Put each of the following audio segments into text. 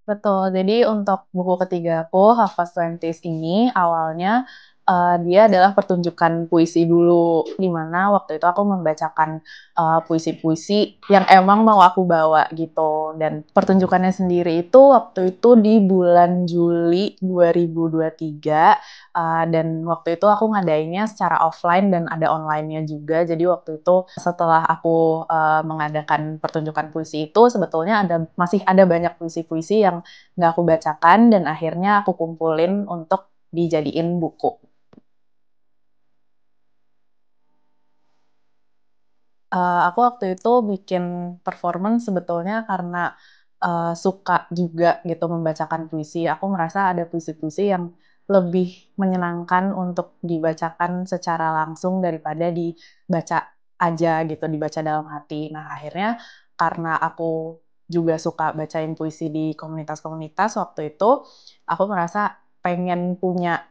Betul, jadi untuk buku ketiga aku, Half Past Twenties ini awalnya, dia adalah pertunjukan puisi dulu, di mana waktu itu aku membacakan, puisi-puisi yang emang mau aku bawa gitu. Dan pertunjukannya sendiri itu waktu itu di bulan Juli 2023, dan waktu itu aku ngadainnya secara offline dan ada online-nya juga. Jadi waktu itu setelah aku, mengadakan pertunjukan puisi itu sebetulnya masih ada banyak puisi-puisi yang nggak aku bacakan dan akhirnya aku kumpulin untuk dijadiin buku. Aku waktu itu bikin performance sebetulnya karena, suka juga gitu membacakan puisi. Aku merasa ada puisi-puisi yang lebih menyenangkan untuk dibacakan secara langsung daripada dibaca aja gitu, dibaca dalam hati. Nah, akhirnya karena aku juga suka bacain puisi di komunitas-komunitas waktu itu, aku merasa pengen punya,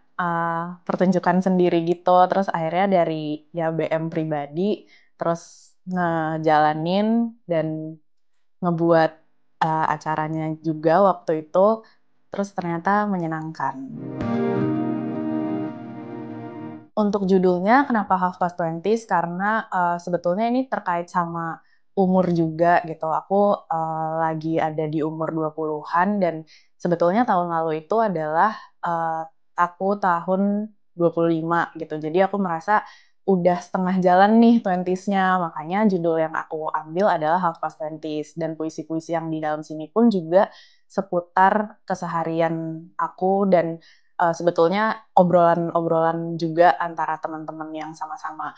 pertunjukan sendiri gitu. Terus akhirnya dari ya BM pribadi, terus ngejalanin dan ngebuat, acaranya juga waktu itu, terus ternyata menyenangkan. Untuk judulnya kenapa Half Past Twenties karena, sebetulnya ini terkait sama umur juga gitu. Aku, lagi ada di umur 20-an dan sebetulnya tahun lalu itu adalah, aku tahun 25 gitu. Jadi aku merasa udah setengah jalan nih twenties-nya, makanya judul yang aku ambil adalah Half Past Twenties dan puisi-puisi yang di dalam sini pun juga seputar keseharian aku dan sebetulnya obrolan-obrolan juga antara teman-teman yang sama-sama,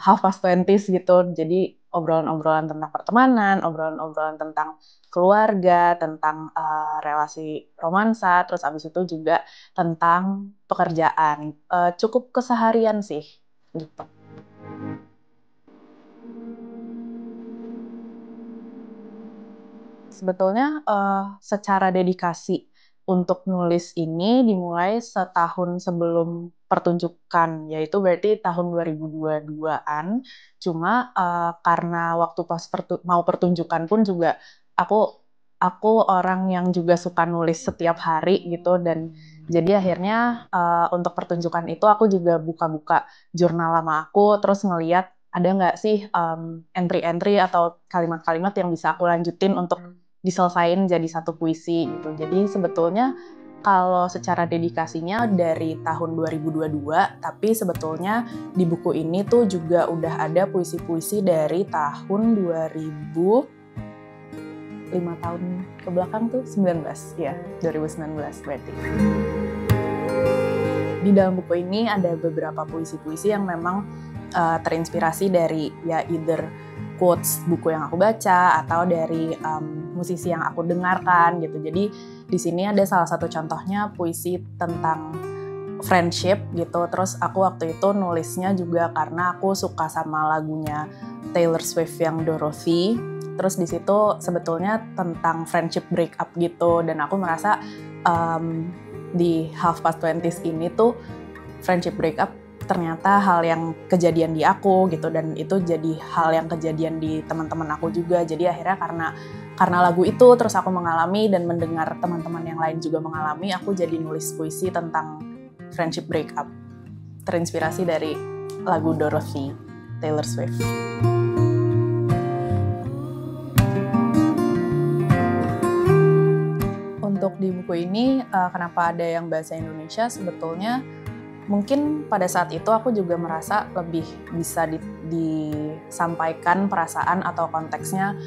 half past twenties gitu. Jadi obrolan-obrolan tentang pertemanan, obrolan-obrolan tentang keluarga, tentang, relasi romansa, terus abis itu juga tentang pekerjaan, cukup keseharian sih, gitu. Sebetulnya, secara dedikasi untuk nulis ini dimulai setahun sebelum pertunjukan, yaitu berarti tahun 2022-an. Cuma, karena waktu pas mau pertunjukan pun juga aku aku orang yang juga suka nulis setiap hari gitu dan jadi akhirnya, untuk pertunjukan itu aku juga buka-buka jurnal lama aku, terus ngeliat ada nggak sih, entry-entry atau kalimat-kalimat yang bisa aku lanjutin untuk diselesain jadi satu puisi gitu. Jadi sebetulnya kalau secara dedikasinya dari tahun 2022, tapi sebetulnya di buku ini tuh juga udah ada puisi-puisi dari tahun 5 tahun ke belakang tuh 19, ya 2019 berarti. Di dalam buku ini ada beberapa puisi-puisi yang memang terinspirasi dari ya either quotes buku yang aku baca atau dari musisi yang aku dengarkan gitu. Jadi di sini ada salah satu contohnya puisi tentang friendship gitu. Terus aku waktu itu nulisnya juga karena aku suka sama lagunya Taylor Swift yang Dorothy. Terus di situ sebetulnya tentang friendship breakup gitu dan aku merasa di Half Past Twenties ini tuh friendship breakup ternyata hal yang kejadian di aku gitu dan itu jadi hal yang kejadian di teman-teman aku juga. Jadi akhirnya karena lagu itu terus aku mengalami dan mendengar teman-teman yang lain juga mengalami, aku jadi nulis puisi tentang friendship breakup. Terinspirasi dari lagu Dorothy, Taylor Swift. Untuk di buku ini, kenapa ada yang bahasa Indonesia, sebetulnya mungkin pada saat itu aku juga merasa lebih bisa disampaikan perasaan atau konteksnya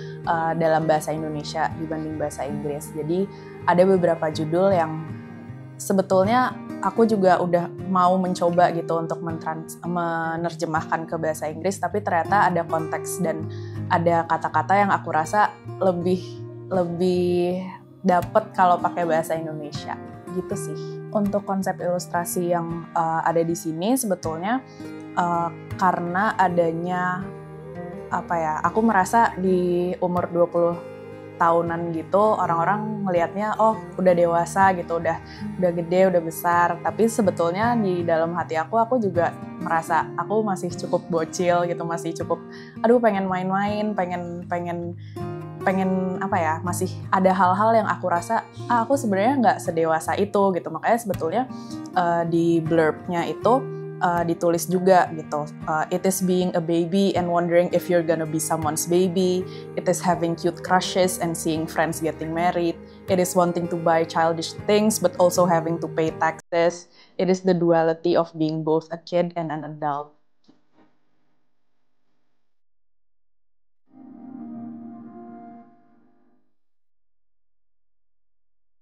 dalam bahasa Indonesia dibanding bahasa Inggris. Jadi ada beberapa judul yang sebetulnya aku juga udah mau mencoba gitu untuk menerjemahkan ke bahasa Inggris, tapi ternyata ada konteks dan ada kata-kata yang aku rasa lebih dapet kalau pakai bahasa Indonesia gitu sih. Untuk konsep ilustrasi yang ada di sini sebetulnya karena adanya aku merasa di umur 20 tahunan gitu orang-orang ngelihatnya oh udah dewasa gitu, udah gede, udah besar. Tapi sebetulnya di dalam hati aku juga merasa aku masih cukup bocil gitu, masih cukup pengen main-main, pengen pengen apa ya, masih ada hal-hal yang aku rasa aku sebenarnya nggak sedewasa itu gitu. Makanya sebetulnya di blurbnya itu ditulis juga gitu. It is being a baby and wondering if you're gonna be someone's baby. It is having cute crushes and seeing friends getting married. It is wanting to buy childish things but also having to pay taxes. It is the duality of being both a kid and an adult.